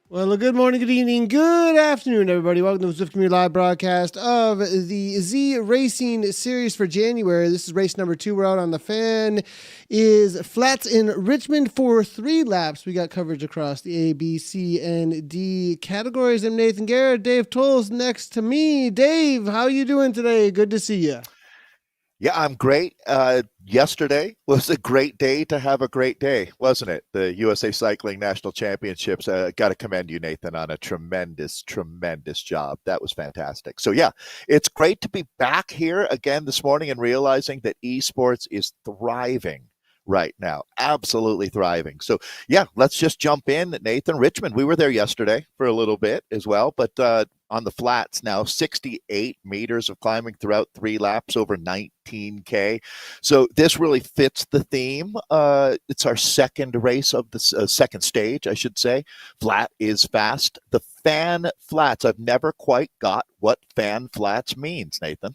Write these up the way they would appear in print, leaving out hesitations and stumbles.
Well, good morning, good evening, good afternoon, everybody. Welcome to the Swift Community Live broadcast of the ZRacing Series for January. This is race number 2. We're out on the Fan is Flats in Richmond for 3 laps. We got coverage across the A, B, C, and D categories. I'm Nathan Guerra Dave Towle next to me. Dave, how you doing today? Good to see you. Yeah, I'm great. Yesterday was a great day to have a great day, wasn't it? The USA Cycling National Championships. Got to commend you, Nathan, on a tremendous job. That was fantastic. So yeah, it's great to be back here again this morning and realizing that esports is thriving right now. Absolutely thriving. So yeah, let's just jump in. Nathan, Richmond, we were there yesterday for a little bit as well, but on the flats now, 68 meters of climbing throughout 3 laps over 19K. So this really fits the theme. It's our second race of the second stage, I should say. Flat is fast. The Fan Flats. I've never quite got what Fan Flats means, Nathan.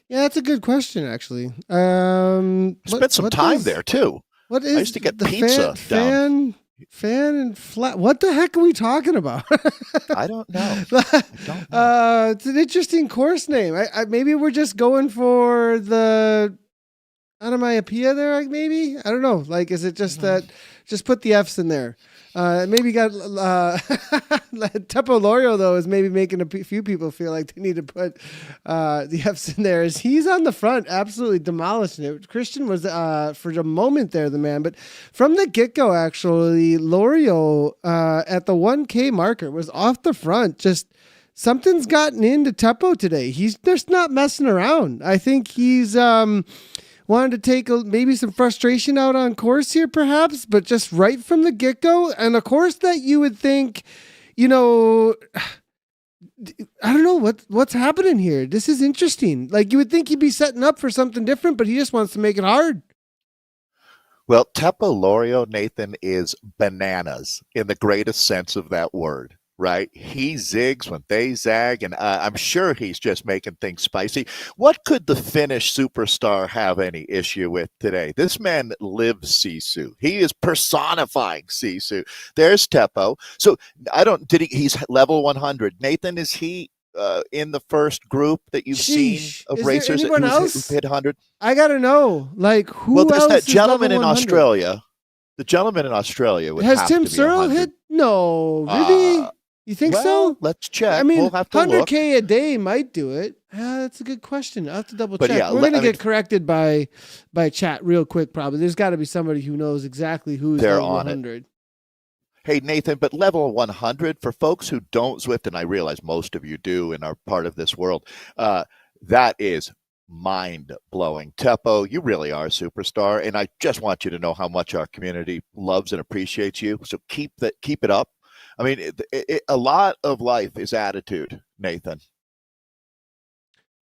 Yeah, that's a good question, actually. Spent some time there, too. What is I used to get pizza down. Fan and flat. What the heck are we talking about? I don't know. It's an interesting course name. I maybe we're just going for the onomatopoeia there. Maybe I don't know. Like, is it just that? Just put the F's in there. Maybe got Teppo Lorio though is maybe making a few people feel like they need to put the F's in there. As he's on the front, absolutely demolishing it. Christian was for a moment there the man, but from the get go, actually, Lorio at the 1K marker was off the front. Just something's gotten into Teppo today. He's just not messing around. I think he's wanted to take maybe some frustration out on course here, perhaps, but just right from the get-go, and a course that you would think, I don't know what's happening here. This is interesting. Like, you would think he'd be setting up for something different, but he just wants to make it hard. Well, Teppo Lorio, Nathan, is bananas in the greatest sense of that word. Right? He zigs when they zag, and I'm sure he's just making things spicy. What could the Finnish superstar have any issue with today? This man lives Sisu. He is personifying Sisu. There's Teppo. So he's level 100. Nathan, is he in the first group that you've seen of racers who hit 100? I got to know. Like, who else? Well, there's that gentleman in Australia. The gentleman in Australia would have Tim to be Searle hit? No, really? You think so? Let's check. I mean, we'll have to 100K look. a day might do it. That's a good question. I'll have to double check. Yeah, we're going to get corrected by chat real quick, probably. There's got to be somebody who knows exactly who's level 100. Hey, Nathan, but level 100, for folks who don't Zwift, and I realize most of you do and are part of this world, that is mind-blowing. Teppo, you really are a superstar, and I just want you to know how much our community loves and appreciates you. So keep it up. I mean, a lot of life is attitude, Nathan.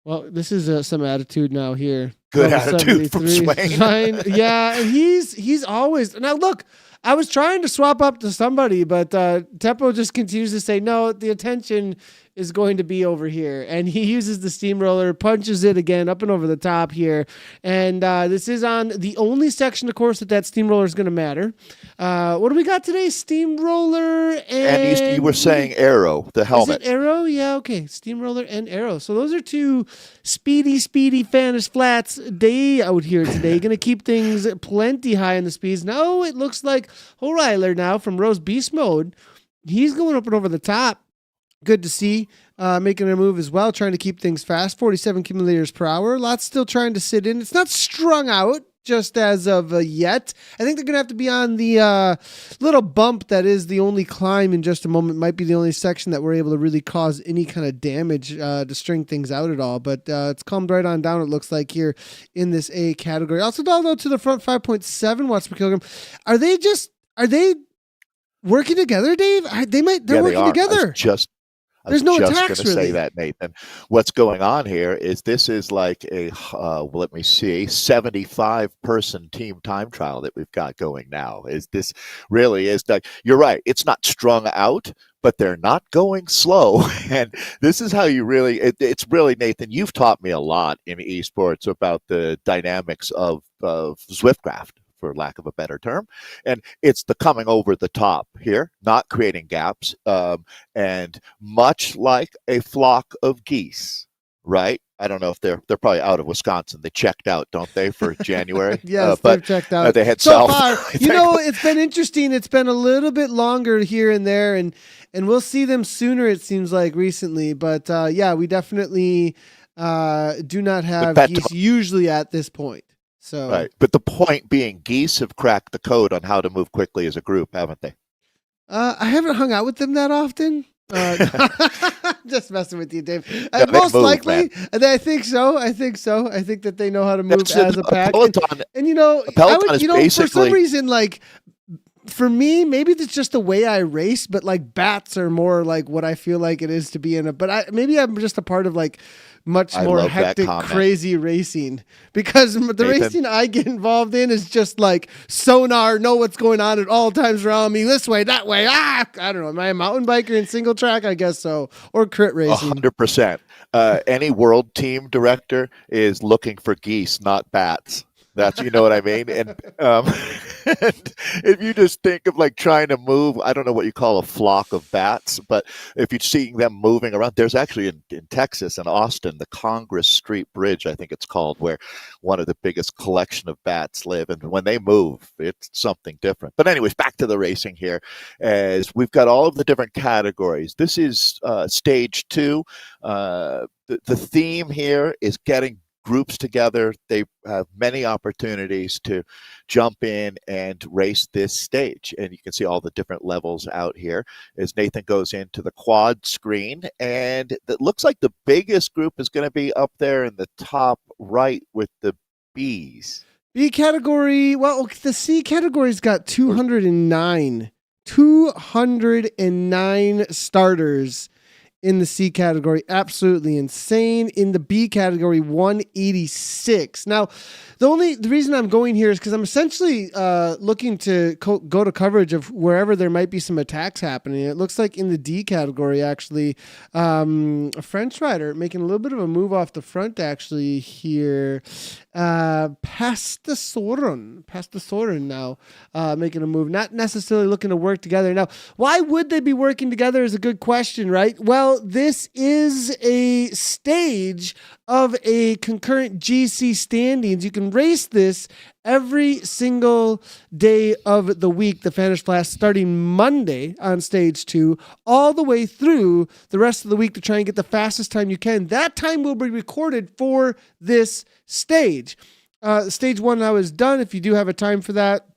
Well, this is some attitude now here. Good Level attitude from 73. Swain. Yeah, and he's always now. Look, I was trying to swap up to somebody, but Teppo just continues to say no. The attention is going to be over here, and he uses the steamroller, punches it again up and over the top here, and this is on the only section, of course, that steamroller is going to matter. What do we got today? Steamroller and you were saying Arrow, the helmet. Is it Arrow? Yeah, okay. Steamroller and Arrow. So those are two speedy Fanish Flats day out here today. Going to keep things plenty high in the speeds. Now it looks like O'Reilly now from Rose Beast Mode. He's going up and over the top. Good to see, making a move as well, trying to keep things fast. 47 kilometers per hour. Lots still trying to sit in. It's not strung out just as of yet. I think they're going to have to be on the little bump that is the only climb in just a moment. Might be the only section that we're able to really cause any kind of damage to string things out at all. But it's calmed right on down, it looks like, here in this A category. Also, though, to the front, 5.7 watts per kilogram. Are they working together, Dave? They're working together. There's no attacks, going to say that, Nathan. What's going on here is this is like a, let me see, 75-person team time trial that we've got going now. This really is like, you're right. It's not strung out, but they're not going slow. And this is how you really, it's really, Nathan, you've taught me a lot in esports about the dynamics of Zwiftcraft, for lack of a better term. And it's the coming over the top here, not creating gaps. And much like a flock of geese, right? I don't know if they're probably out of Wisconsin. They checked out, don't they, for January? Yes, but they've checked out. They head so south. Far, it's been interesting. It's been a little bit longer here and there, and we'll see them sooner, it seems like, recently. But we definitely do not have geese usually at this point. So. Right. But the point being, geese have cracked the code on how to move quickly as a group, haven't they? I haven't hung out with them that often. Just messing with you, Dave. Most likely, I think so. I think that they know how to move as a pack. Peloton, for some reason, like, for me, maybe it's just the way I race, but like bats are more like what I feel like it is to be in but maybe I'm just a part of like much more hectic, crazy racing, because the racing I get involved in is just like sonar, know what's going on at all times around me, this way, that way. I don't know. Am I a mountain biker in single track? I guess so. Or crit racing. 100%. Any world team director is looking for geese, not bats. That's, you know what I mean? And if you just think of like trying to move, I don't know what you call a flock of bats, but if you're seeing them moving around, there's actually in Texas and Austin, the Congress Street Bridge, I think it's called, where one of the biggest collection of bats live. And when they move, it's something different. But anyways, back to the racing here, as we've got all of the different categories. This is stage 2. The theme here is getting groups together. They have many opportunities to jump in and race this stage. And you can see all the different levels out here as Nathan goes into the quad screen. And it looks like the biggest group is going to be up there in the top right with the Bs. B category, well, the C category's got 209 starters in the C category. Absolutely insane. In the B category, 186. Now, the reason I'm going here is because I'm essentially looking to go to coverage of wherever there might be some attacks happening. It looks like in the D category, actually, a French rider making a little bit of a move off the front, actually, here. Pastasoren now making a move, not necessarily looking to work together. Now, why would they be working together is a good question, right? Well, this is a stage of a concurrent GC standings. You can race this every single day of the week, the Fanish Blast, starting Monday on stage 2, all the way through the rest of the week to try and get the fastest time you can. That time will be recorded for this stage. Stage 1 now is done. If you do have a time for that,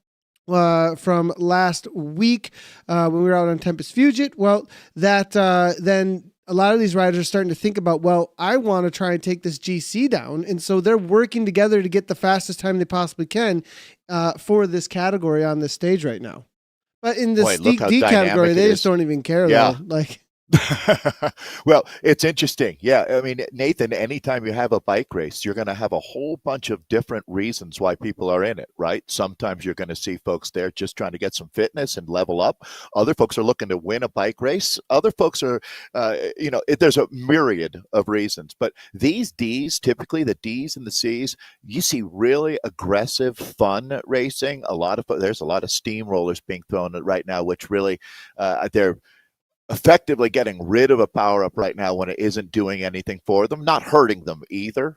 from last week when we were out on Tempest Fugit, well, that then a lot of these riders are starting to think about, well, I want to try and take this GC down. And so they're working together to get the fastest time they possibly can for this category on this stage right now. But in the Boy, look Steak how D dynamic category, it they is. just don't even care Yeah. though. Like, Well, it's interesting. Yeah. I mean, Nathan, anytime you have a bike race, you're going to have a whole bunch of different reasons why people are in it, right? Sometimes you're going to see folks there just trying to get some fitness and level up. Other folks are looking to win a bike race. Other folks are, there's a myriad of reasons. But these Ds, typically the Ds and the Cs, you see really aggressive, fun racing. There's a lot of steamrollers being thrown right now, which really, they're effectively getting rid of a power up right now when it isn't doing anything for them, not hurting them either.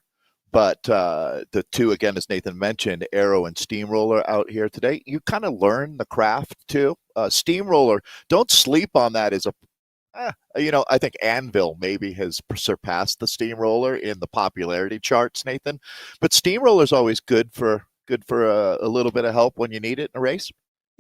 But the two, again, as Nathan mentioned, Aero and Steamroller out here today, you kind of learn the craft too. Steamroller, don't sleep on that as I think Anvil maybe has surpassed the Steamroller in the popularity charts, Nathan. But Steamroller's always good for a little bit of help when you need it in a race.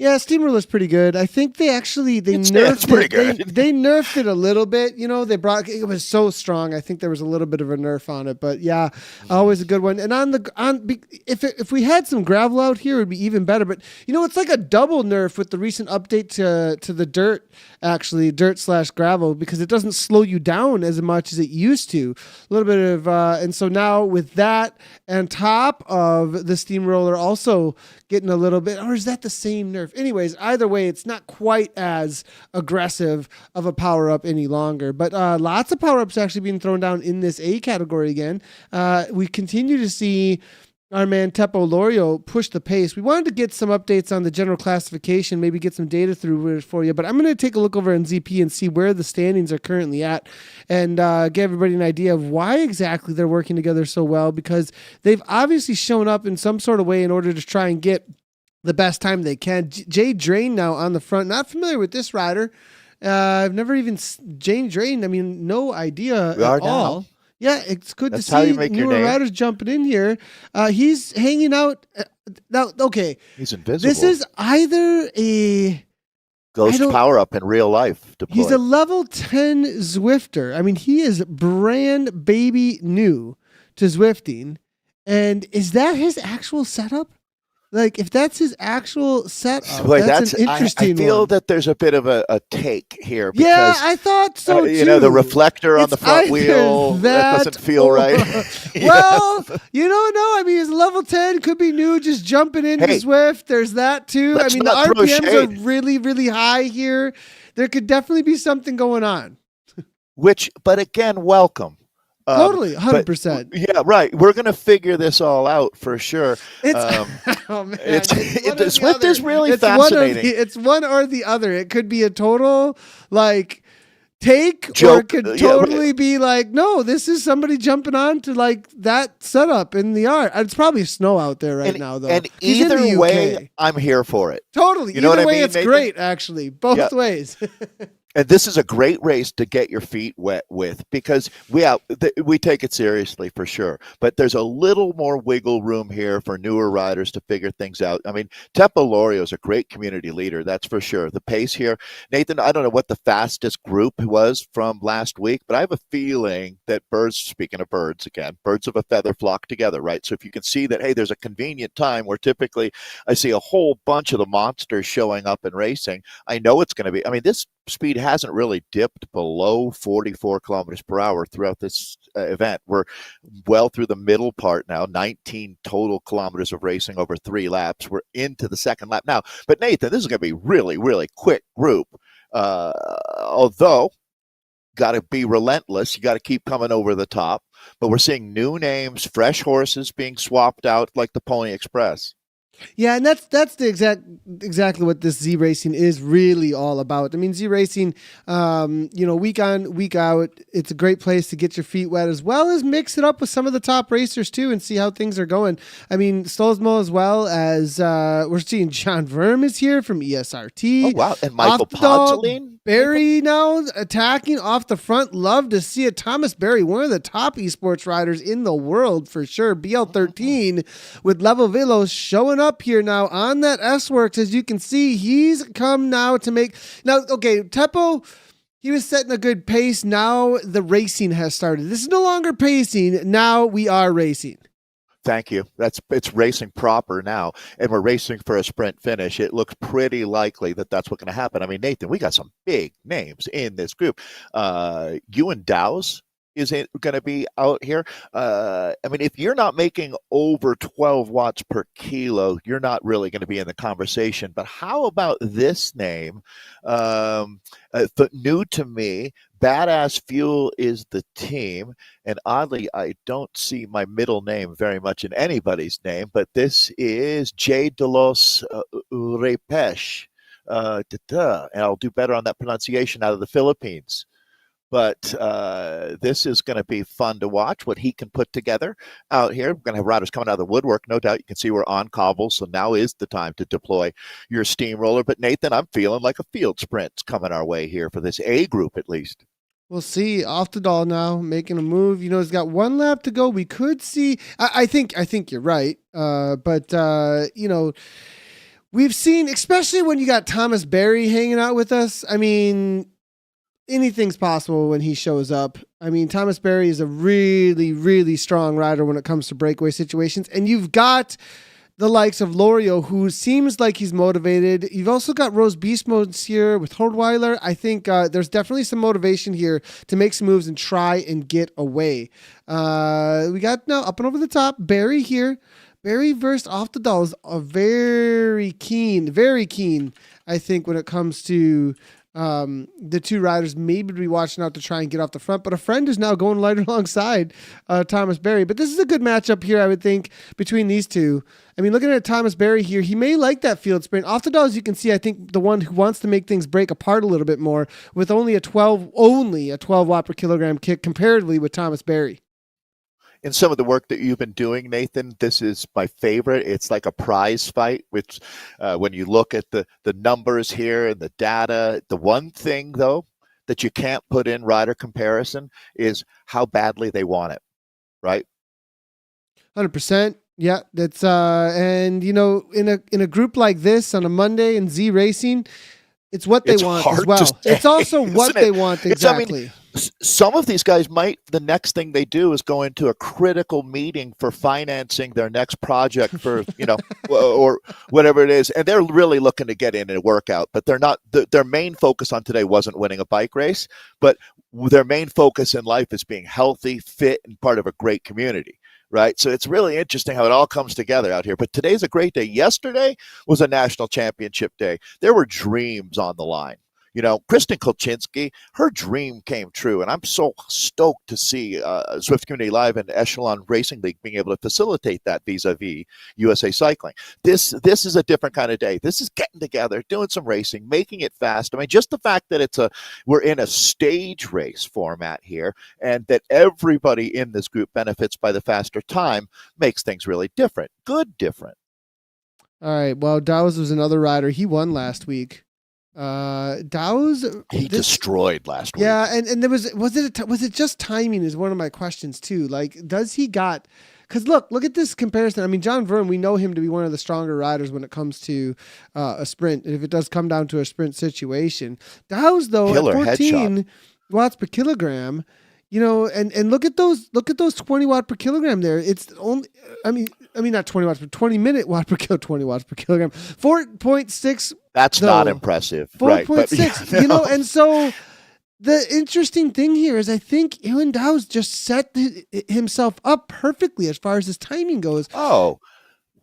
yeah, Steamroller's pretty good. I think they nerfed pretty it. good. They nerfed it a little bit. It was so strong. I think there was a little bit of a nerf on it, but yeah, always a good one. And if we had some gravel out here, it would be even better. But it's like a double nerf with the recent update to the dirt, actually dirt/gravel, because it doesn't slow you down as much as it used to. A little bit of and so now with that on top of the Steamroller also getting a little bit, or is that the same nerf? Anyways, either way, it's not quite as aggressive of a power-up any longer. But lots of power-ups actually being thrown down in this A category again. We continue to see our man Teppo Lorio push the pace. We wanted to get some updates on the general classification, maybe get some data through for you, but I'm going to take a look over on ZP and see where the standings are currently at and give everybody an idea of why exactly they're working together so well, because they've obviously shown up in some sort of way in order to try and get the best time they can. Jay Drain now on the front. Not familiar with this rider. I've never even Jay Drain. I mean, no idea at all. Yeah, it's good to see newer riders jumping in here. He's hanging out now. Okay, he's invisible. This is either a ghost power up in real life. Deployed. He's a level 10 Zwifter. I mean, he is brand baby new to Zwifting. And is that his actual setup? Like, if that's his actual setup, that's an interesting I feel one. that there's a bit of a take here. Because, yeah, I thought so too. The reflector on the front wheel, that doesn't feel right. Well, you don't know. I mean, he's level 10, could be new, just jumping into Zwift. There's that too. I mean, the RPMs are really, really high here. There could definitely be something going on. But again, welcome. Totally, 100%. Yeah, right. We're going to figure this all out for sure. Oh man, Zwift is really fascinating. It's one or the other. It could be a total take, joke, or it could totally be like, no, this is somebody jumping on to that setup in the art. It's probably snow out there right now, though. And either way, I'm here for it. Totally. Either way, it's Nathan? Great, actually. Both ways. And this is a great race to get your feet wet with, because we take it seriously for sure. But there's a little more wiggle room here for newer riders to figure things out. I mean, Teppo Lorio is a great community leader, that's for sure. The pace here, Nathan, I don't know what the fastest group was from last week, but I have a feeling that speaking of birds again, birds of a feather flock together, right? So if you can see that, hey, there's a convenient time where typically I see a whole bunch of the monsters showing up and racing, I know it's going to be, this speed hasn't really dipped below 44 kilometers per hour throughout this event. We're well through the middle part now, 19 total kilometers of racing over 3 laps. We're into the second lap now. But Nathan, this is going to be really, really quick group. Although, got to be relentless. You got to keep coming over the top. But we're seeing new names, fresh horses being swapped out like the Pony Express. Yeah, and that's the exactly what this ZRacing is really all about. I mean, ZRacing, week on, week out, it's a great place to get your feet wet, as well as mix it up with some of the top racers too and see how things are going. I mean, Stolzmo, as well as we're seeing John Verm is here from ESRT. Oh, wow. And Michael Podzaline. Barry now attacking off the front. Love to see it. Thomas Barry, one of the top esports riders in the world for sure. BL13 with Level Velos showing up here now on that S-Works. As you can see, he's come now to make... Now, okay, Teppo, he was setting a good pace. Now the racing has started. This is no longer pacing. Now we are racing. Thank you. It's racing proper now, and we're racing for a sprint finish. It looks pretty likely that that's what's going to happen. I mean, Nathan, we got some big names in this group. Ewan Dow's is going to be out here. I mean, if you're not making over 12 watts per kilo, you're not really going to be in the conversation. But how about this name? New to me, Badass Fuel is the team. And oddly, I don't see my middle name very much in anybody's name, but this is J. De Los Repesh. And I'll do better on that pronunciation, out of the Philippines. But this is going to be fun to watch what he can put together out here. We're going to have riders coming out of the woodwork. No doubt you can see we're on cobbles, so now is the time to deploy your steamroller. But, Nathan, I'm feeling like a field sprint's coming our way here for this A group at least. We'll see. Off the doll now, making a move. You know, he's got one lap to go. We could see. I think you're right. But you know, we've seen, especially when you got Thomas Berry hanging out with us. I mean, anything's possible when he shows up. I mean, Thomas Berry is a really, really strong rider when it comes to breakaway situations. And you've got the likes of Lorio, who seems like he's motivated. You've also got Rose Beast Modes here with Hordweiler. I think there's definitely some motivation here to make some moves and try and get away. We got now up and over the top, Barry here. Barry versus Off the Doll is a very keen, I think, when it comes to the two riders maybe to be watching out to try and get off the front, but a friend is now going right alongside Thomas Berry. But this is a good matchup here, I would think, between these two. I mean, looking at Thomas Berry here, he may like that field sprint. Off the Doll, as you can see, I think the one who wants to make things break apart a little bit more with only a 12 watt per kilogram kick comparatively with Thomas Berry. In some of the work that you've been doing, Nathan, this is my favorite. It's like a prize fight, which when you look at the numbers here and the data, the one thing, though, that you can't put in rider comparison is how badly they want it, right? 100%. Yeah, that's and you know, in a group like this on a Monday in ZRacing, it's what they want as well. It's also what they want exactly. I mean, some of these guys might, the next thing they do is go into a critical meeting for financing their next project for, you know, or whatever it is. And they're really looking to get in a workout, but they're not, their main focus on today wasn't winning a bike race, but their main focus in life is being healthy, fit, and part of a great community. Right. So it's really interesting how it all comes together out here. But today's a great day. Yesterday was a national championship day. There were dreams on the line. You know, Kristen Kolchinsky, her dream came true, and I'm so stoked to see Swift Community Live and Echelon Racing League being able to facilitate that vis-a-vis USA Cycling. This is a different kind of day. This is getting together, doing some racing, making it fast. I mean, just the fact that we're in a stage race format here, and that everybody in this group benefits by the faster time makes things really different. Good different. All right. Well, Dow's was another rider. He won last week. Dow's destroyed last week. Yeah, and there was it just timing is one of my questions too. Like, does he got? Because look at this comparison. I mean, John Verne, we know him to be one of the stronger riders when it comes to a sprint. And if it does come down to a sprint situation, Dow's though Killer at 14 headshot. watts per kilogram. You know, and look at those 20 watt per kilogram there. It's only, I mean not 20 watts, but 20 watt per 20 watts per kilogram. 4.6. That's not impressive. 4.6, right, you know, and so the interesting thing here is I think Ewan Dow's just set himself up perfectly as far as his timing goes. Oh,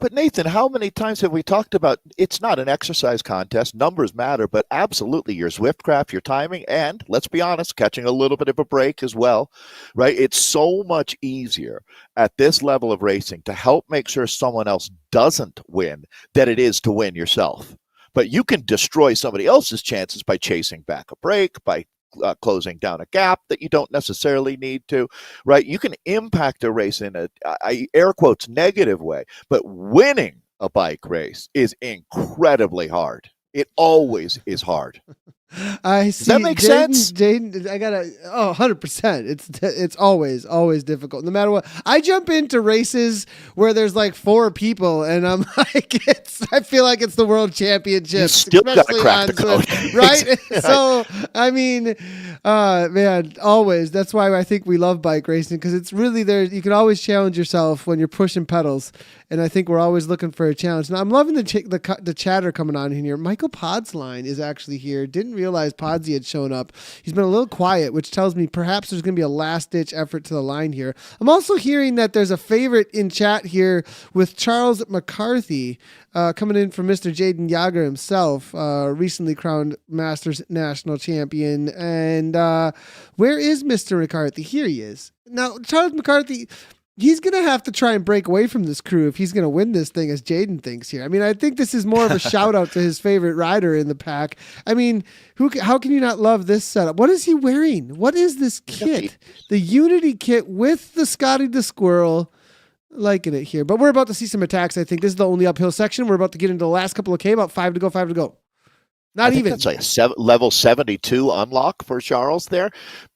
but Nathan, how many times have we talked about it's not an exercise contest, numbers matter, but absolutely your Zwiftcraft, your timing, and let's be honest, catching a little bit of a break as well, right? It's so much easier at this level of racing to help make sure someone else doesn't win than it is to win yourself. But you can destroy somebody else's chances by chasing back a break, by closing down a gap that you don't necessarily need to, right? You can impact a race in a air quotes negative way, but winning a bike race is incredibly hard. It always is hard. I Does see. that make sense? Jaden, I gotta. 100%. It's always difficult, no matter what. I jump into races where there's like 4 people, and I'm like, I feel like it's the world championships, You still got to especially crack on the code, Zwift, right? Right. So, I mean, man, always. That's why I think we love bike racing, because it's really there. You can always challenge yourself when you're pushing pedals. And I think we're always looking for a challenge. Now, I'm loving the chatter coming on in here. Michael Podsline is actually here. Didn't realize Podsy had shown up. He's been a little quiet, which tells me perhaps there's going to be a last-ditch effort to the line here. I'm also hearing that there's a favorite in chat here with Charles McCarthy coming in from Mr. Jaden Yager himself, recently crowned Masters National Champion. And where is Mr. McCarthy? Here he is. Now, Charles McCarthy... He's going to have to try and break away from this crew if he's going to win this thing, as Jaden thinks here. I mean, I think this is more of a shout out to his favorite rider in the pack. I mean, how can you not love this setup? What is he wearing? What is this kit? The Unity kit with the Scotty the Squirrel. Liking it here. But we're about to see some attacks, I think. This is the only uphill section. We're about to get into the last couple of K, about 5 to go. Not even. It's like a level 72 unlock for Charles there.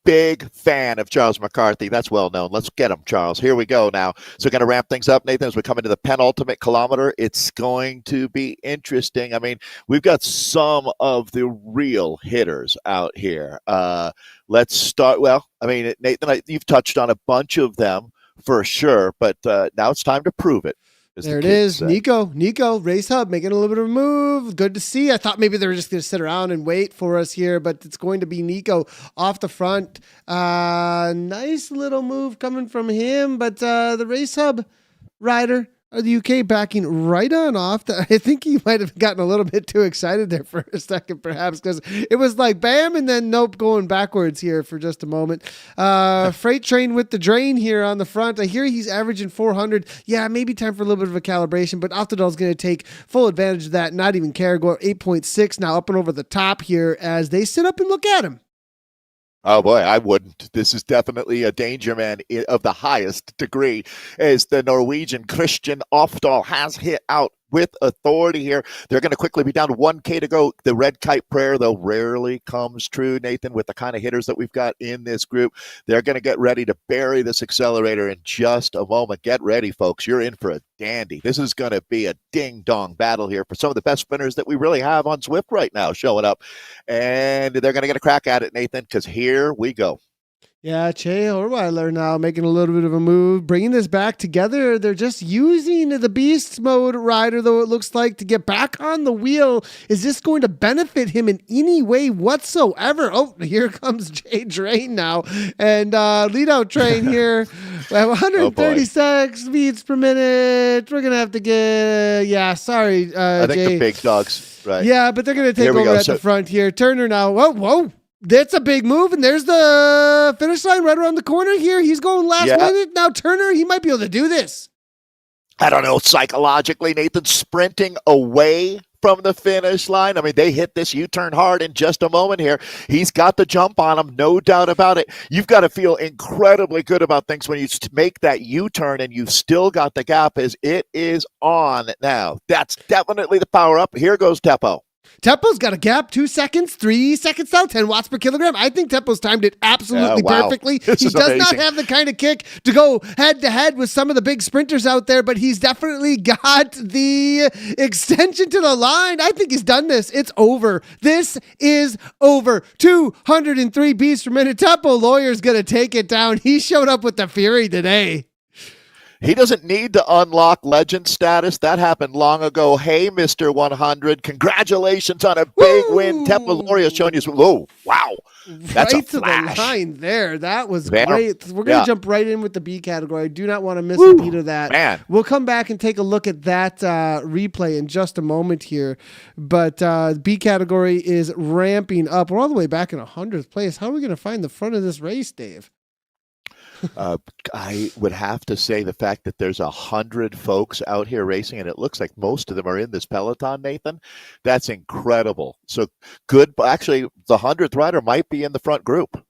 Big fan of Charles McCarthy. That's well known. Let's get him, Charles. Here we go now. So we're going to ramp things up, Nathan, as we come into the penultimate kilometer. It's going to be interesting. I mean, we've got some of the real hitters out here. Let's start. Well, I mean, Nathan, you've touched on a bunch of them for sure, but now it's time to prove it. There it is. Nico, Race Hub, making a little bit of a move. Good to see. I thought maybe they were just going to sit around and wait for us here, but it's going to be Nico off the front. Nice little move coming from him, but the Race Hub rider of the UK backing right on off. I think he might have gotten a little bit too excited there for a second, perhaps, because it was like bam and then nope, going backwards here for just a moment. Freight train with the drain here on the front. I hear he's averaging 400. Yeah, maybe time for a little bit of a calibration, but Altadol's going to take full advantage of that, not even care. Go 8.6 now up and over the top here as they sit up and look at him. Oh boy, I wouldn't. This is definitely a danger man of the highest degree, as the Norwegian Christian Ofdal has hit out with authority here. They're going to quickly be down to 1K to go. The red kite prayer, though, rarely comes true, Nathan, with the kind of hitters that we've got in this group. They're going to get ready to bury this accelerator in just a moment. Get ready, folks. You're in for a dandy. This is going to be a ding-dong battle here for some of the best spinners that we really have on Zwift right now showing up. And they're going to get a crack at it, Nathan, because here we go. Yeah, Che Horweiler now making a little bit of a move, bringing this back together. They're just using the beast mode rider, though, it looks like, to get back on the wheel. Is this going to benefit him in any way whatsoever? Oh, here comes Jay Drain now. And lead out train here. 136 beats per minute. We're going to have to get, sorry, I think Jay. the big dogs, right? Yeah, but they're going to take over at the front here. Turner now. Whoa. That's a big move, and there's the finish line right around the corner here. He's going last minute. Now Turner, he might be able to do this. I don't know, psychologically, Nathan, sprinting away from the finish line. I mean, they hit this U-turn hard in just a moment here. He's got the jump on him, no doubt about it. You've got to feel incredibly good about things when you make that U-turn and you've still got the gap as it is on now. That's definitely the power up. Here goes Teppo. Teppo's got a gap, 2 seconds, 3 seconds now, 10 watts per kilogram. I think Teppo's timed it absolutely perfectly. He does not have the kind of kick to go head-to-head with some of the big sprinters out there, but he's definitely got the extension to the line. I think he's done this. It's over. This is over. 203 beats per minute. Teppo Lawyer's going to take it down. He showed up with the fury today. He doesn't need to unlock legend status. That happened long ago. Hey, Mr. 100, congratulations on a big win. Teppo Loria showing you some. Oh, wow. That's right a flash. To the line there. That was great. We're going to jump right in with the B category. I do not want to miss a beat of that. Man. We'll come back and take a look at that replay in just a moment here. But B category is ramping up. We're all the way back in 100th place. How are we going to find the front of this race, Dave? I would have to say the fact that there's 100 folks out here racing, and it looks like most of them are in this peloton, Nathan. That's incredible. So good. Actually, the 100th rider might be in the front group.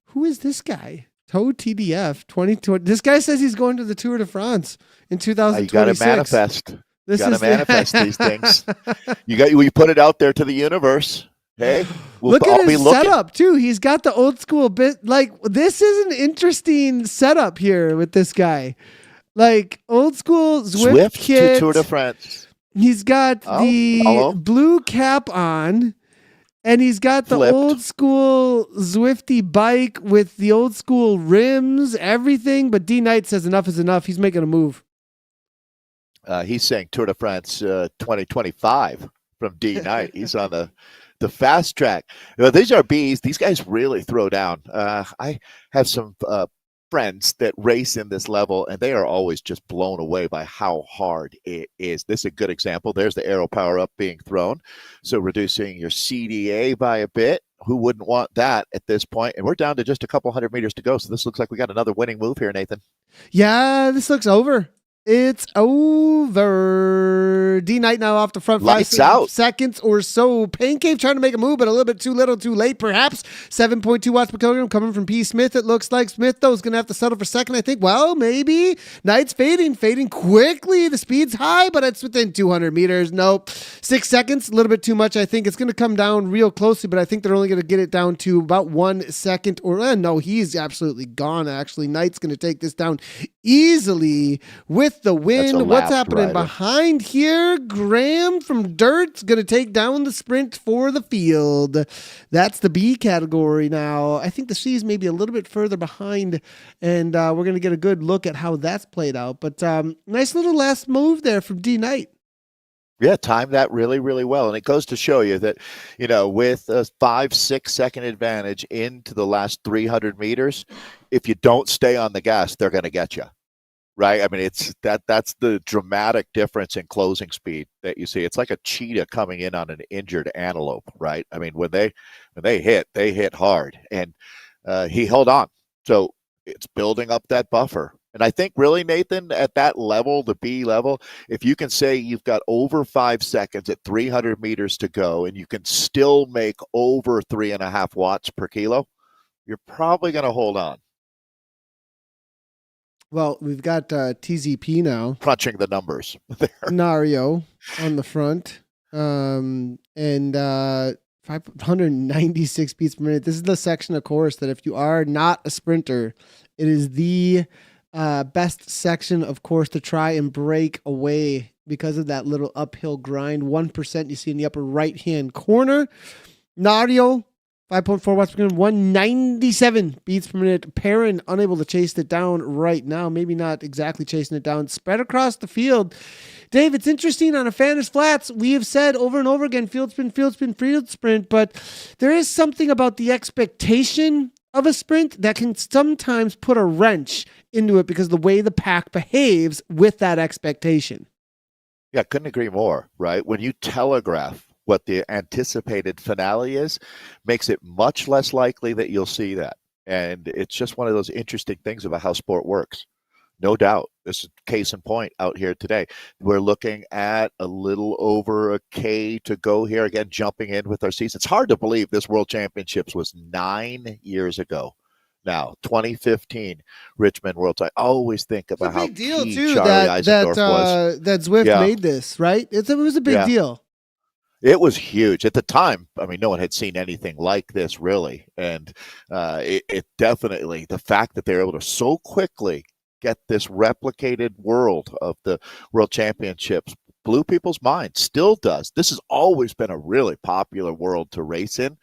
Who is this guy? Toe TDF 2020. This guy says he's going to the Tour de France in 2026. You got to manifest. You got to manifest these things. You put it out there to the universe. Hey, we'll Look all at be his looking. setup too. He's got the old school bit. Like, this is an interesting setup here with this guy. Like, old school Zwift Swift to kit. Tour de France. He's got Oh, the follow. blue cap on, and he's got the Flipped. old school Zwifty bike with the old school rims, everything. But D Knight says enough is enough. He's making a move. He's saying Tour de France 2025 from D Knight. He's on the fast track. These are bees. These guys really throw down. I have some friends that race in this level, and they are always just blown away by how hard it is. This is a good example. There's the aero power up being thrown. So reducing your CDA by a bit. Who wouldn't want that at this point? And we're down to just a couple hundred meters to go. So this looks like we got another winning move here, Nathan. Yeah, this looks over. It's over. D Knight now off the front. Lights 5 out. seconds or so. Pain Cave trying to make a move, but a little bit too little, too late, perhaps. 7.2 watts per kilogram coming from P. Smith. It looks like Smith, though, is going to have to settle for second, I think. Well, maybe. Knight's fading quickly. The speed's high, but it's within 200 meters. Nope. 6 seconds, a little bit too much, I think. It's going to come down real closely, but I think they're only going to get it down to about 1 second. Or no, he's absolutely gone, actually. Knight's going to take this down easily with the win. What's happening behind here? Graham from Dirt's going to take down the sprint for the field. That's the B category now. I think the C is maybe a little bit further behind, and we're going to get a good look at how that's played out. But nice little last move there from D Knight. Yeah, timed that really, really well. And it goes to show you that, with a 5-6 second advantage into the last 300 meters, if you don't stay on the gas, they're going to get you. Right. I mean, that's the dramatic difference in closing speed that you see. It's like a cheetah coming in on an injured antelope. Right. I mean, when they hit hard, and he held on. So it's building up that buffer. And I think really, Nathan, at that level, the B level, if you can say you've got over 5 seconds at 300 meters to go, and you can still make over 3.5 watts per kilo, you're probably going to hold on. Well, we've got TZP now. Crunching the numbers there. Nario on the front. And 596 beats per minute. This is the section, of course, that if you are not a sprinter, it is the best section, of course, to try and break away because of that little uphill grind. 1% you see in the upper right-hand corner. Nario, 5.4 watts per minute, 197 beats per minute. Perrin unable to chase it down right now. Maybe not exactly chasing it down. Spread across the field. Dave, it's interesting on a Fantasy Flats. We have said over and over again, field sprint, but there is something about the expectation of a sprint that can sometimes put a wrench into it because of the way the pack behaves with that expectation. Yeah, couldn't agree more, right? When you telegraph what the anticipated finale is, makes it much less likely that you'll see that. And it's just one of those interesting things about how sport works. No doubt. This is case in point out here today. We're looking at a little over a K to go here. Again, jumping in with our season. It's hard to believe this World Championships was 9 years ago. Now, 2015 Richmond Worlds. I always think about how big deal key too Charlie Eisendorf was. That Zwift made this, right? It was a big deal. It was huge at the time. I mean, no one had seen anything like this, really. And it definitely, the fact that they're able to so quickly get this replicated world of the World Championships blew people's minds, still does. This has always been a really popular world to race in.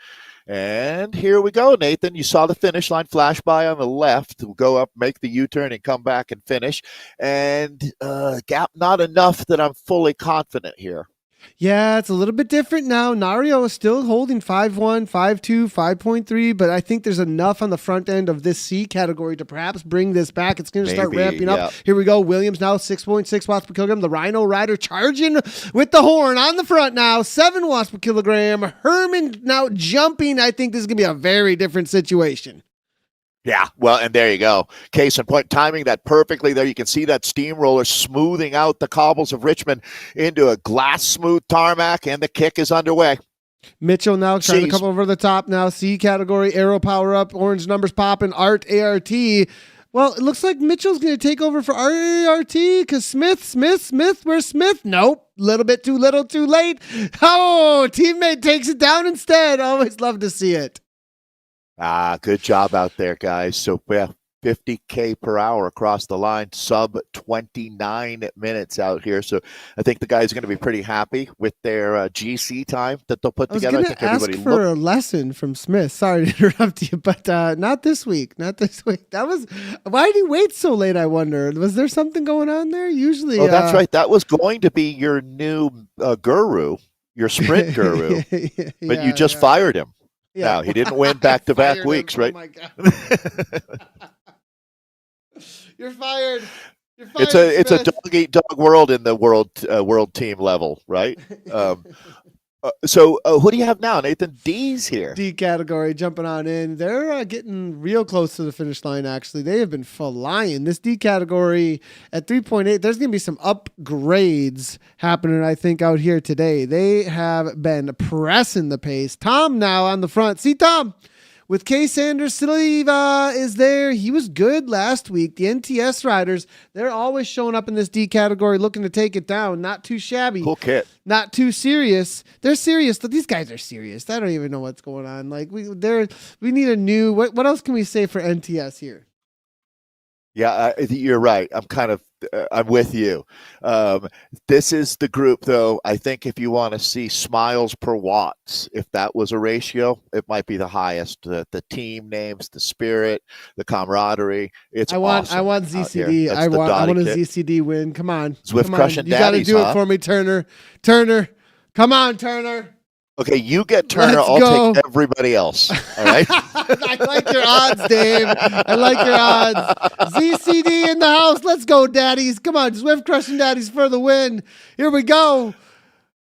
And here we go, Nathan. You saw the finish line flash by on the left. We'll go up, make the U-turn, and come back and finish. And gap not enough that I'm fully confident here. Yeah, it's a little bit different now. Nario is still holding 5.1, 5.2, 5.3, but I think there's enough on the front end of this C category to perhaps bring this back. It's going to start ramping up. Here we go. Williams now 6.6 watts per kilogram. The Rhino Rider charging with the horn on the front now, 7 watts per kilogram. Herman now jumping. I think this is going to be a very different situation. Yeah, well, and there you go. Case in point, timing that perfectly there. You can see that steamroller smoothing out the cobbles of Richmond into a glass-smooth tarmac, and the kick is underway. Mitchell now trying to come over the top now. C category, aero power up, orange numbers popping, ART. Well, it looks like Mitchell's going to take over for RART because Smith, where's Smith? Nope. Little bit too little, too late. Oh, teammate takes it down instead. Always love to see it. Good job out there, guys. So, yeah, 50K per hour across the line, sub 29 minutes out here. So I think the guys are going to be pretty happy with their GC time that they'll put together. I think everybody ask for a lesson from Smith. Sorry to interrupt you, but not this week. Not this week. That was why did he wait so late? I wonder. Was there something going on there? Usually, that's right. That was going to be your new guru, your sprint guru, but you just fired him. Yeah. No, he didn't win back-to-back weeks, right? Oh my God. You're fired. You're fired. It's a dog-eat-dog world in the world team level, right? So who do you have now, Nathan? D's here. D category jumping on in. They're getting real close to the finish line, actually. They have been flying. This D category at 3.8, there's going to be some upgrades happening, I think, out here today. They have been pressing the pace. Tom now on the front. See, Tom, with K. Sanders Silva is there. He was good last week. The NTS riders, they're always showing up in this D category looking to take it down. Not too shabby. Cool kit. Not too serious. They're serious. These guys are serious. I don't even know what's going on. Like we need a new. What else can we say for NTS here? Yeah, you're right. I'm with you. This is the group, though. I think if you want to see smiles per watts, if that was a ratio, it might be the highest. The team names, the spirit, the camaraderie. I want ZCD. I want a ZCD win. Come on, Swift crushing daddies. You got to do it for me, Turner. Come on, Turner. Okay, you get Turner. I'll take everybody else. All right. I like your odds, Dave. I like your odds. ZCD in the house. Let's go, daddies. Come on, Swift crushing daddies for the win. Here we go.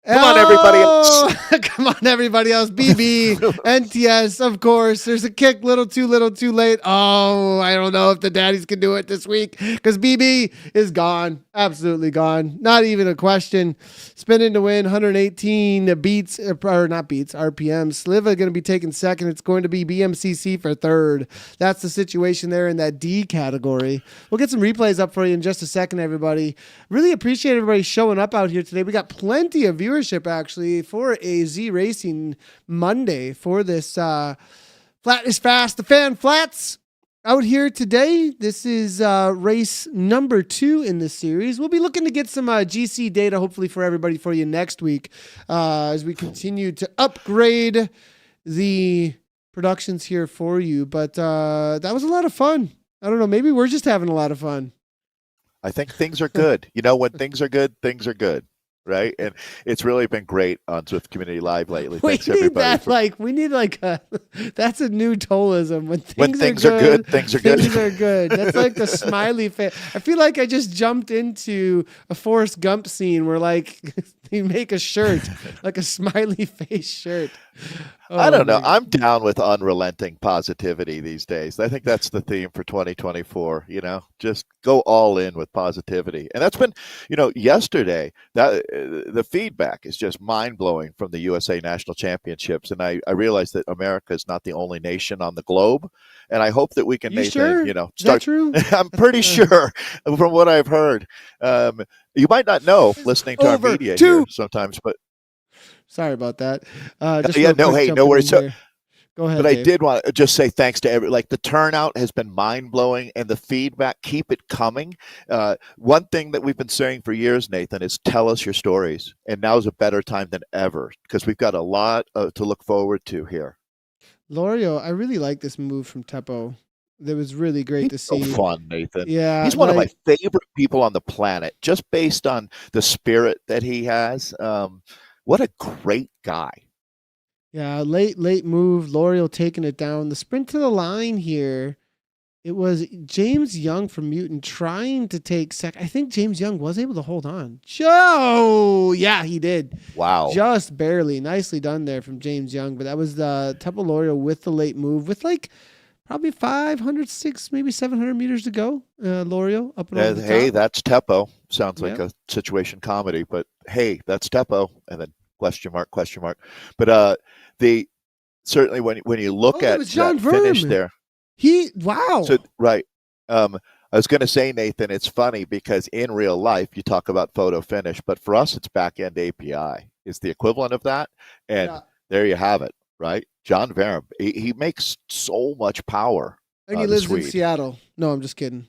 Come on, everybody else. Come on, everybody else. BB, NTS, of course. There's a kick, little too late. Oh, I don't know if the daddies can do it this week because BB is gone. Absolutely gone. Not even a question. Spinning to win, 118 beats, or not beats, RPM. Sliva going to be taking second. It's going to be BMCC for third. That's the situation there in that D category. We'll get some replays up for you in just a second, everybody. Really appreciate everybody showing up out here today. We got plenty of viewership actually for a ZRacing Monday for this Flat is Fast, the Fan Flats out here today. This is race number 2 in this series. We'll be looking to get some GC data hopefully for everybody for you next week as we continue to upgrade the productions here for you. But that was a lot of fun. I don't know, maybe we're just having a lot of fun. I think things are good. When things are good, things are good. Right, and it's really been great on Swift Community Live lately. Thanks everybody. We need that's a new tollism. When things are good, things are good. Things are good. That's like the smiley face. I feel like I just jumped into a Forrest Gump scene where you make a shirt, like a smiley face shirt. I don't know. I'm down with unrelenting positivity these days. I think that's the theme for 2024. Just go all in with positivity. And that's been, yesterday, that the feedback is just mind blowing from the USA National Championships. And I realized that America is not the only nation on the globe. And I hope that we can, Nathan, sure? start. Is that true? I'm pretty sure from what I've heard. You might not know listening to our media here sometimes, but. Sorry about that. No worries. So, go ahead. But Dave. I did want to just say thanks to the turnout has been mind blowing, and the feedback, keep it coming. One thing that we've been saying for years, Nathan, is tell us your stories, and now is a better time than ever because we've got a lot to look forward to here. Lorio, I really like this move from Teppo. That was really great to see. So fun, Nathan. Yeah, he's one of my favorite people on the planet, just based on the spirit that he has. What a great guy. Yeah, late move. L'Oreal taking it down. The sprint to the line here. It was James Young from Mutant trying to take second. I think James Young was able to hold on. Joe! Yeah, he did. Wow. Just barely. Nicely done there from James Young. But that was Teppo L'Oreal with the late move with probably 500, 600, maybe 700 meters to go. L'Oreal up and over the top. Hey, that's Teppo. Sounds like a situation comedy, but hey, that's Teppo. And then question mark. But certainly when you look at that finish there. Wow. So right. I was going to say, Nathan, it's funny because in real life, you talk about photo finish, but for us, it's back-end API is the equivalent of that. And Yeah. there you have it, right? John Verum, he makes so much power, And he the lives in Swede. Seattle. No, I'm just kidding.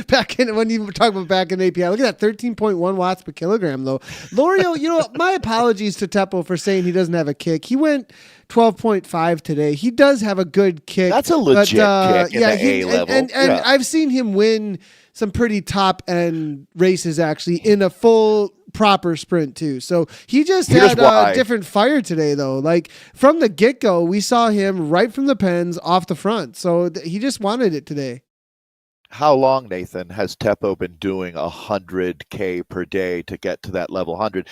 Back in when you talk about back in API, look at that 13.1 watts per kilogram though. Lorio, my apologies to Teppo for saying he doesn't have a kick. He went 12.5 today. He does have a good kick. That's a legit kick in the A level. And I've seen him win some pretty top end races actually in a full proper sprint too. So he just had a different fire today though. Like from the get-go, we saw him right from the pens off the front. So he just wanted it today. How long, Nathan, has Teppo been doing 100K per day to get to that level 100?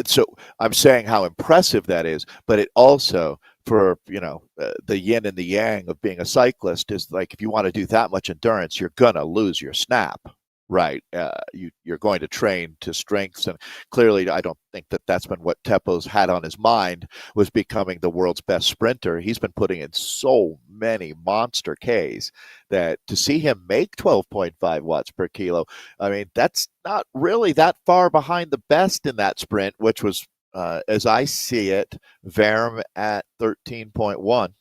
So I'm saying how impressive that is, but it also, for the yin and the yang of being a cyclist, is like if you want to do that much endurance, you're gonna lose your snap, right? You're going to train to strengths, and clearly, I don't think that's been what Teppo's had on his mind, was becoming the world's best sprinter. He's been putting in so many monster Ks that to see him make 12.5 watts per kilo, I mean, that's not really that far behind the best in that sprint, which was, as I see it, Verum at 13.1.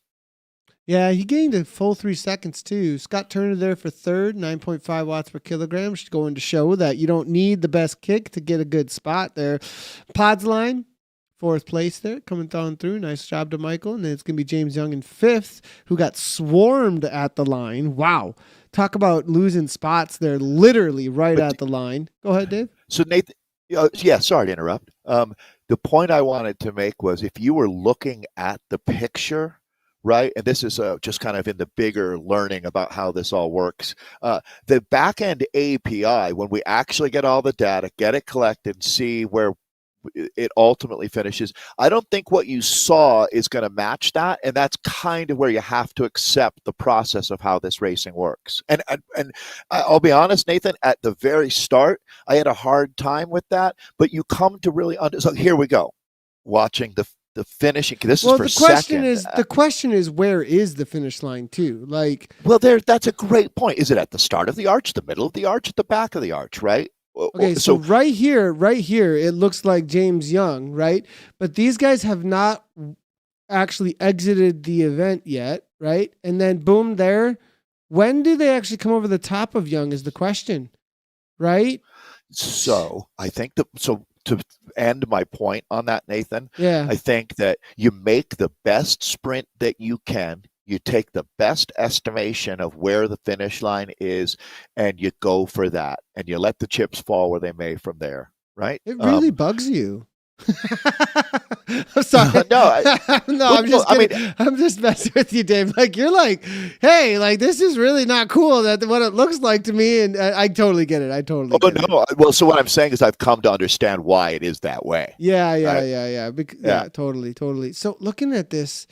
Yeah, he gained a full 3 seconds too. Scott Turner there for third, 9.5 watts per kilogram. Just going to show that you don't need the best kick to get a good spot there. Pods line, fourth place there, coming down through. Nice job to Michael. And then it's going to be James Young in fifth, who got swarmed at the line. Wow. Talk about losing spots there, literally right at the line. Go ahead, Dave. So, Nathan, sorry to interrupt. The point I wanted to make was if you were looking at the picture, right? And this is just kind of in the bigger learning about how this all works. The back-end API, when we actually get all the data, get it collected, see where it ultimately finishes, I don't think what you saw is going to match that. And that's kind of where you have to accept the process of how this racing works. And I'll be honest, Nathan, at the very start, I had a hard time with that. But you come to really so here we go, watching the finishing. This is for the question is where is the finish line too? Like, well, that's a great point. Is it at the start of the arch, the middle of the arch, at the back of the arch, right? Okay, so right here, it looks like James Young, right? But these guys have not actually exited the event yet, right? And then boom, there. When do they actually come over the top of Young is the question, right? So I think to end my point on that, Nathan, yeah, I think that you make the best sprint that you can. You take the best estimation of where the finish line is, and you go for that, and you let the chips fall where they may from there, right? It really bugs you. I'm sorry. I'm just kidding. I'm just messing with you, Dave. Like, you're like, hey, like, this is really not cool. That what it looks like to me, and I totally get it. I totally get it. Well, so what I'm saying is I've come to understand why it is that way. Yeah. Totally. So looking at this,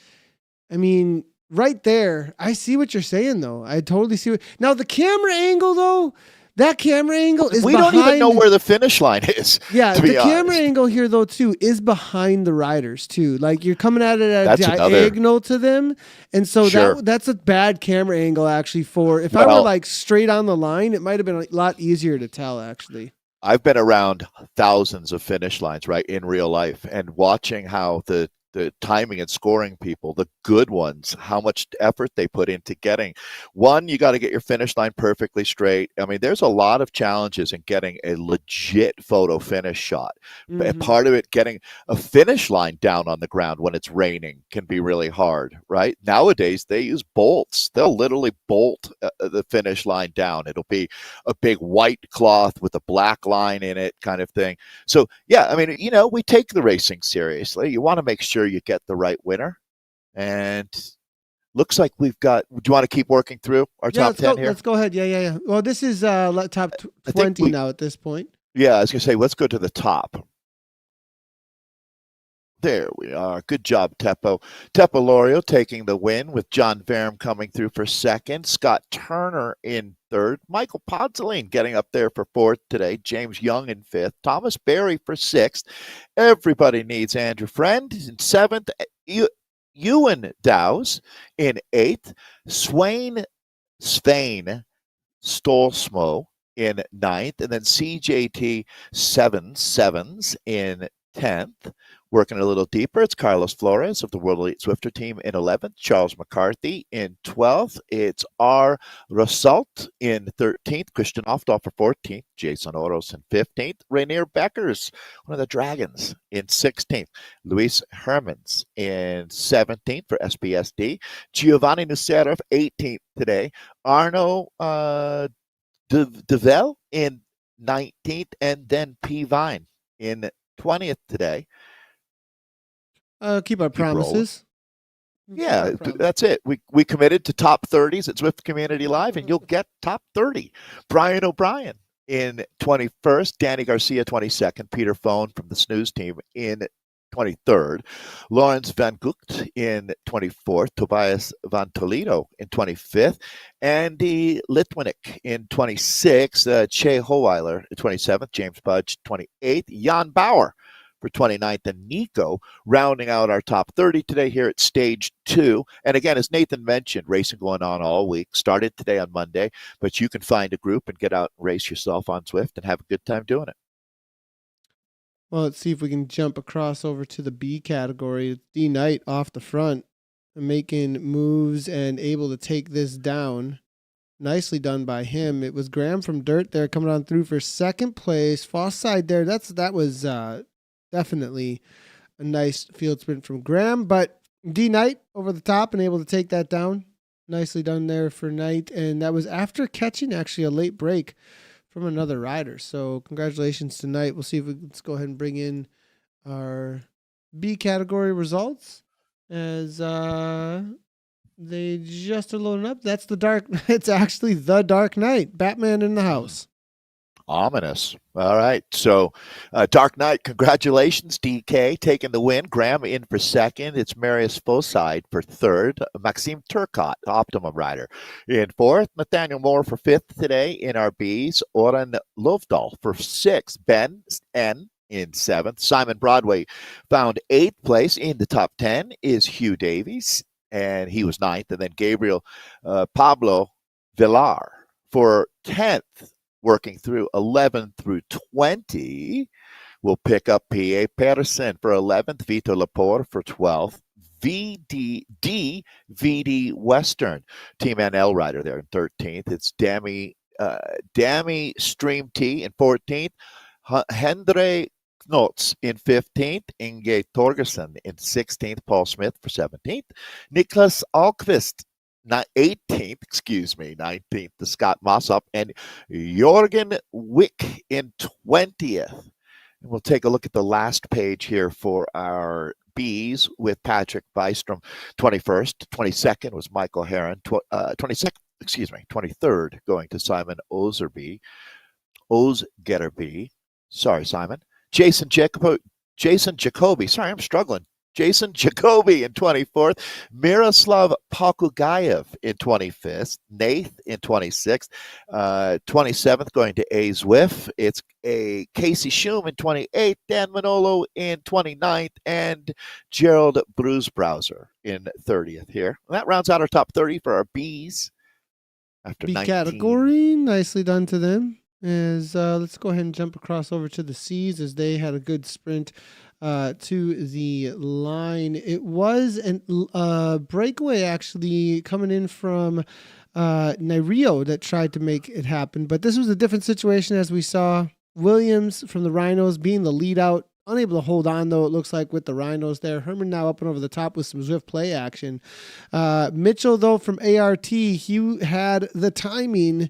I mean, right there, I see what you're saying, though. I totally see what. Now, the camera angle, though, that camera angle is we don't even know where the finish line is. Yeah, the camera angle here, though, too, is behind the riders, too. Like, you're coming at it at a diagonal to them. And so that's a bad camera angle, actually, for if I were, like, straight on the line, it might have been a lot easier to tell, actually. I've been around thousands of finish lines, right, in real life, and watching how the timing and scoring people, the good ones, how much effort they put into getting. One, you got to get your finish line perfectly straight. I mean, there's a lot of challenges in getting a legit photo finish shot. Mm-hmm. Part of it, getting a finish line down on the ground when it's raining can be really hard, right? Nowadays, they use bolts. They'll literally bolt the finish line down. It'll be a big white cloth with a black line in it kind of thing. So, yeah, I mean, we take the racing seriously. You want to make sure you get the right winner, and looks like we've got. Do you want to keep working through our top 10 here? Let's go ahead. Yeah. Well, this is top 20 now at this point. Yeah, I was gonna say let's go to the top. There we are. Good job, Teppo. Teppo Lorio taking the win with John Verum coming through for second. Scott Turner in third. Michael Podzaline getting up there for fourth today. James Young in fifth. Thomas Berry for sixth. Everybody needs Andrew Friend in seventh. Ewan Dowes in 8th. Svein Stolsmo in 9th, and then CJT Sevens in 10th. Working a little deeper, it's Carlos Flores of the World Elite Swifter team in 11th, Charles McCarthy in 12th, it's R. Rosalt in 13th, Christian Ofdahl for 14th, Jason Oros in 15th, Rainier Beckers, one of the Dragons, in 16th, Luis Hermans in 17th for SPSD, Giovanni Nucerov 18th today, Arno Devel in 19th, and then P. Vine in 20th today. Keep our promises. Yeah, that's it. We committed to top 30s at Zwift Community Live, and you'll get top 30. Brian O'Brien in 21st, Danny Garcia 22nd, Peter Phone from the Snooze team in 23rd, Lawrence Van Gucht in 24th, Tobias Van Toledo in 25th, Andy Litwinick in 26th, Che Howeiler in 27th, James Budge 28th, Jan Bauer for 29th, and Nico rounding out our top 30 today here at stage 2. And again, as Nathan mentioned, racing going on all week. Started today on Monday, but you can find a group and get out and race yourself on Zwift and have a good time doing it. Well, let's see if we can jump across over to the B category. D Knight off the front, making moves and able to take this down. Nicely done by him. It was Graham from Dirt there coming on through for second place. Far side there. That was definitely a nice field sprint from Graham. But D Knight over the top and able to take that down. Nicely done there for Knight. And that was after catching actually a late break from another rider. So congratulations to Knight. We'll see if let's go ahead and bring in our B category results as they just are loading up. That's the dark. It's actually the Dark Knight, Batman in the house. Ominous. All right. So, Dark Knight, congratulations. DK taking the win. Graham in for second. It's Marius Foside for third. Maxime Turcot, Optimum rider, in fourth. Nathaniel Moore for fifth today in our Bs. Oren Lovdahl for sixth. Ben N in seventh. Simon Broadway found eighth place. In the top 10 is Hugh Davies, and he was ninth. And then Gabriel Pablo Villar for 10th. Working through 11 through 20, we'll pick up P.A. Patterson for 11th, Vito Laporte for 12th, VD Western, Team NL rider there in 13th. It's Dami Stream T in 14th, Hendre Knots in 15th, Inge Torgerson in 16th, Paul Smith for 17th, Niklas Alkvist 19th, the Scott Mossop, and Jorgen Wick in 20th. And we'll take a look at the last page here for our Bs with Patrick Bystrom, 21st. 22nd was Michael Heron. 23rd going to Simon Osgerby. Sorry, Simon. Jason Jacoby. Sorry, I'm struggling. Jason Jacoby in 24th, Miroslav Pokugayev in 25th, Nath in 26th, 27th going to A Zwift. It's a Casey Schum in 28th, Dan Manolo in 29th, and Gerald Brucebrowser in 30th here. And that rounds out our top 30 for our Bs. After B 19. category, nicely done to them. As let's go ahead and jump across over to the Cs as they had a good sprint to the line. It was a breakaway actually coming in from Nairio that tried to make it happen, but this was a different situation as we saw Williams from the Rhinos being the lead out, unable to hold on though, it looks like, with the Rhinos there. Herman now up and over the top with some Zwift play action. Mitchell though from ART, he had the timing,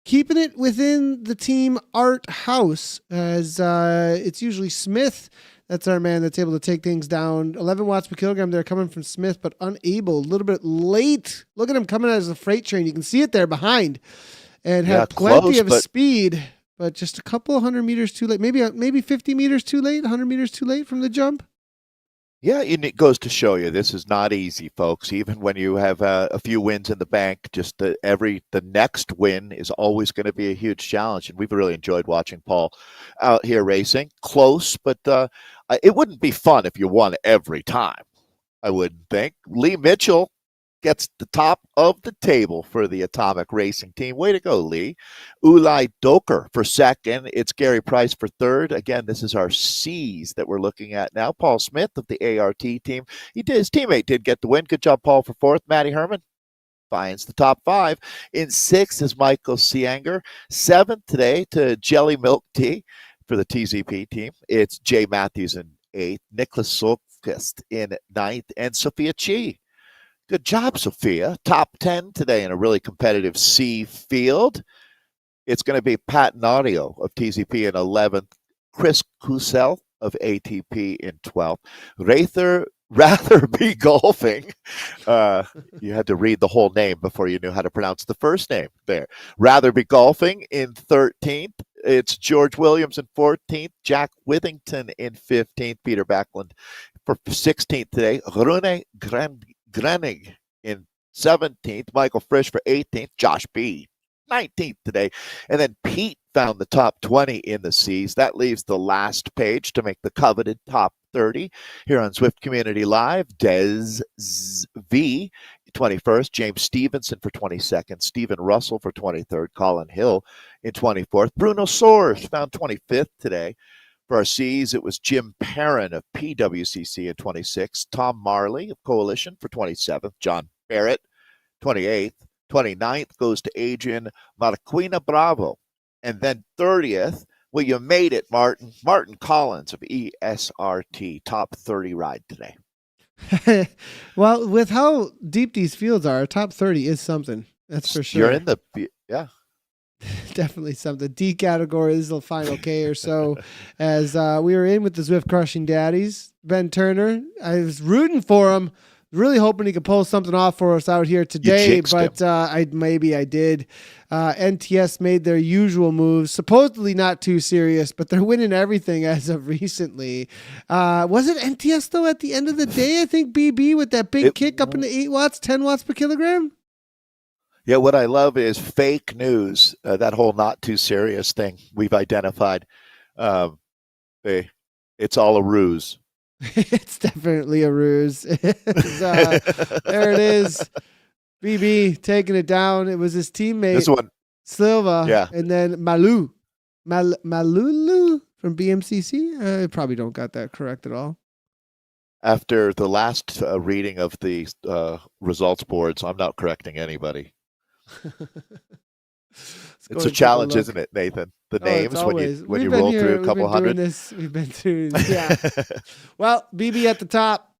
keeping it within the team Art House as it's usually Smith. That's our man that's able to take things down. 11 watts per kilogram there coming from Smith, but unable, a little bit late. Look at him coming out as a freight train. You can see it there behind and had plenty of speed, but just a couple of 100 meters too late. Maybe 50 meters too late, 100 meters too late from the jump. Yeah, and it goes to show you this is not easy, folks. Even when you have a few wins in the bank, just the next win is always going to be a huge challenge. And we've really enjoyed watching Paul out here racing. Close, but it wouldn't be fun if you won every time. I wouldn't think. Lee Mitchell gets the top of the table for the Atomic Racing team. Way to go, Lee. Ulai Doker for second. It's Gary Price for third. Again, this is our C's that we're looking at now. Paul Smith of the ART team. His teammate did get the win. Good job, Paul, for fourth. Matty Herman finds the top five. In sixth is Michael Sianger. Seventh today to Jelly Milk Tea for the TZP team. It's Jay Matthews in eighth. Nicholas Solkist in ninth. And Sophia Chi. Good job, Sophia. Top 10 today in a really competitive C field. It's going to be Pat Naudio of TZP in 11th, Chris Kusel of ATP in 12th. Rather be golfing. You had to read the whole name before you knew how to pronounce the first name there. Rather be golfing in 13th. It's George Williams in 14th, Jack Withington in 15th, Peter Backlund for 16th today, Rune Grenig in 17th, Michael Frisch for 18th, Josh B. 19th today. And then Pete found the top 20 in the C's. That leaves the last page to make the coveted top 30 here on Swift Community Live. Des V, 21st, James Stevenson for 22nd, Stephen Russell for 23rd, Colin Hill in 24th. Bruno Soares found 25th today. For our C's, it was Jim Perrin of PWCC in 26th, Tom Marley of Coalition for 27th, John Barrett, 28th, 29th goes to Adrian Marquina Bravo, and then 30th, well, you made it, Martin Collins of ESRT, top 30 ride today. Well, with how deep these fields are, top 30 is something. That's for sure. You're in the, yeah. Definitely something. D category, this is the final K or so. As we were in with the Zwift Crushing Daddies, Ben Turner. I was rooting for him, really hoping he could pull something off for us out here today, but I did. NTS made their usual moves, supposedly not too serious, but they're winning everything as of recently. Was it NTS though at the end of the day? I think BB with that big kick up into 8 watts, 10 watts per kilogram. Yeah, what I love is fake news, that whole not too serious thing we've identified. It's all a ruse. It's definitely a ruse. There it is. BB taking it down. It was his teammate, this one, Silva, yeah. And then Malulu from BMCC. I probably don't got that correct at all. After the last reading of the results boards, I'm not correcting anybody. It's a challenge, isn't it, Nathan? The names when you roll through a couple hundred. We've been through, yeah. Well, BB at the top.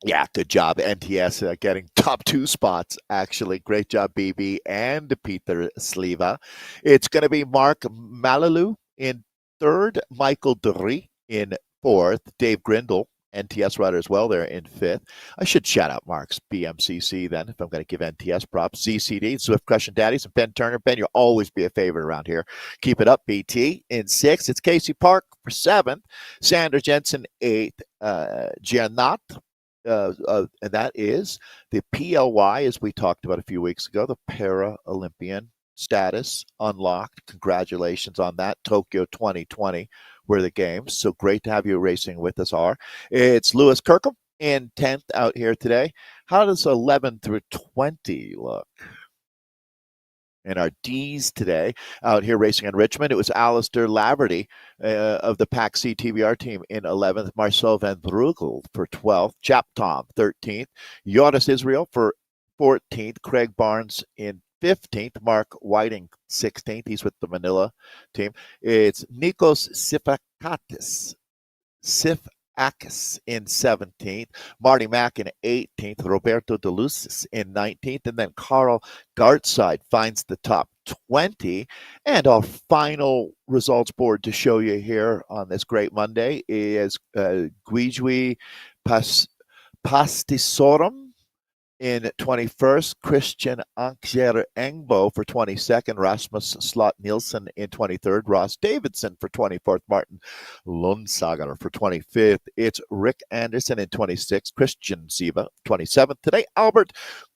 Yeah, good job, NTS, getting top 2 spots, actually. Great job, BB and Peter Sliva. It's going to be Mark Malalu in 3rd, Michael Dury in 4th, Dave Grindle, NTS rider as well there in 5th. I should shout out Mark's BMCC then, if I'm going to give NTS props. ZCD, Swift Crushing Daddies, and Ben Turner. Ben, you'll always be a favorite around here. Keep it up, BT. In 6th, it's Casey Park for 7th. Sandra Jensen, 8th. Giannat, and that is the PLY, as we talked about a few weeks ago, the Para-Olympian status unlocked. Congratulations on that. Tokyo 2020 were the games. So great to have you racing with us. It's Lewis Kirkham in 10th out here today. How does 11 through 20 look? And our D's today out here racing in Richmond, it was Alistair Laverty of the PAC C TBR team in 11th, Marcel Van Brugel for 12th, Chap Tom 13th, Yotis Israel for 14th, Craig Barnes in 15th, Mark Whiting 16th. He's with the Manila team. It's Nikos Sifakis in 17th, Marty Mack in 18th, Roberto DeLucis in 19th, and then Carl Gartside finds the top 20. And our final results board to show you here on this great Monday is Guijui Pastisorum in 21st, Christian Ankjer Engbo for 22nd, Rasmus Slot Nielsen in 23rd, Ross Davidson for 24th, Martin Lundsager for 25th. It's Rick Anderson in 26th, Christian Ziva 27th. Today, Albert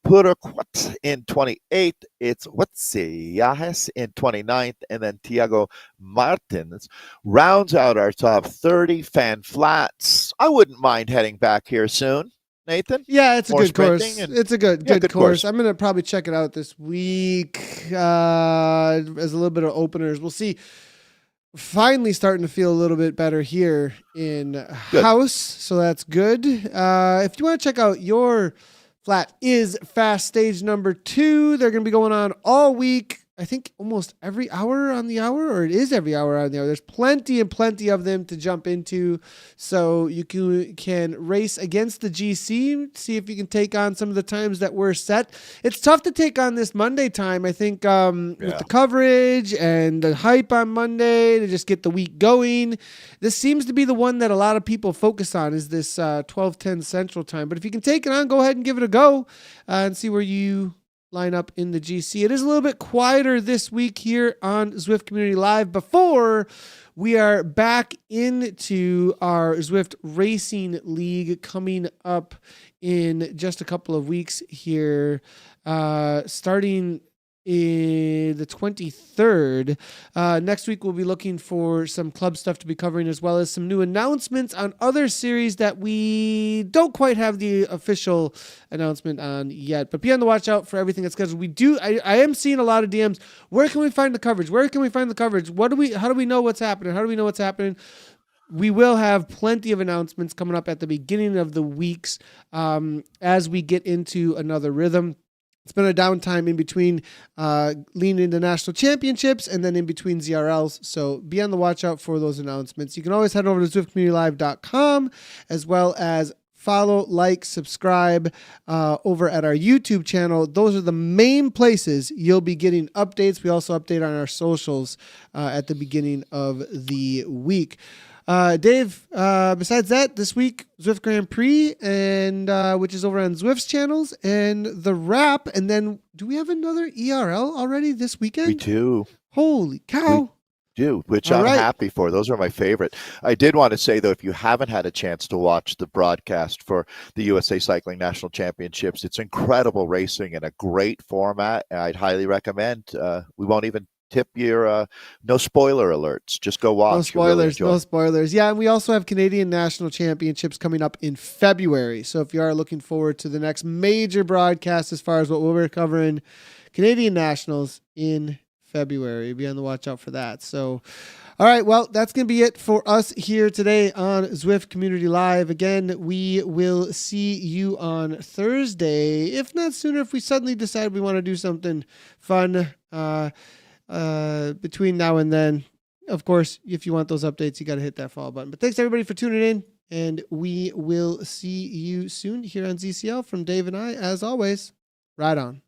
Puraquat in 28th. It's Wetsi Yahes in 29th, and then Tiago Martins rounds out our top 30 fan flats. I wouldn't mind heading back here soon. Nathan? Yeah, it's a More good course. sprinting It's a good good course. course. I'm going to probably check it out this week as a little bit of openers. We'll see. Finally starting to feel a little bit better here in house, so that's good. If you want to check out your Flat is Fast stage number 2, they're going to be going on all week. I think almost every hour on the hour, or it is every hour on the hour. There's plenty and plenty of them to jump into. So you can race against the GC, see if you can take on some of the times that were set. It's tough to take on this Monday time, I think, with the coverage and the hype on Monday to just get the week going. This seems to be the one that a lot of people focus on, is this 12:10 Central Time. But if you can take it on, go ahead and give it a go and see where you line up in the GC. It is a little bit quieter this week here on Zwift Community Live before we are back into our Zwift Racing League coming up in just a couple of weeks here, starting in the 23rd. Next week, we'll be looking for some club stuff to be covering, as well as some new announcements on other series that we don't quite have the official announcement on yet. But be on the watch out for everything that's scheduled. I am seeing a lot of DMs. Where can we find the coverage? Where can we find the coverage? How do we know what's happening? How do we know what's happening? We will have plenty of announcements coming up at the beginning of the weeks as we get into another rhythm. It's been a downtime in between leaning into national championships and then in between ZRLs. So be on the watch out for those announcements. You can always head over to ZwiftCommunityLive.com, as well as follow, like, subscribe over at our YouTube channel. Those are the main places you'll be getting updates. We also update on our socials at the beginning of the week. Dave, besides that, this week, Zwift Grand Prix, and which is over on Zwift's channels, and the wrap. And then, do we have another ERL already this weekend? We do. Holy cow. We do, which I'm happy for. Those are my favorite. I did want to say, though, if you haven't had a chance to watch the broadcast for the USA Cycling National Championships, it's incredible racing in a great format. I'd highly recommend. We won't even tip your no spoiler alerts. Just go watch. No spoilers. Yeah, and we also have Canadian National Championships coming up in February. So if you are looking forward to the next major broadcast as far as what we're covering, Canadian Nationals in February, be on the watch out for that. So, all right, well, that's going to be it for us here today on Zwift Community Live. Again, we will see you on Thursday, if not sooner, if we suddenly decide we want to do something fun between now and then. Of course, if you want those updates, you got to hit that follow button. But thanks everybody for tuning in, and we will see you soon here on ZCL. From Dave and I, as always, ride on.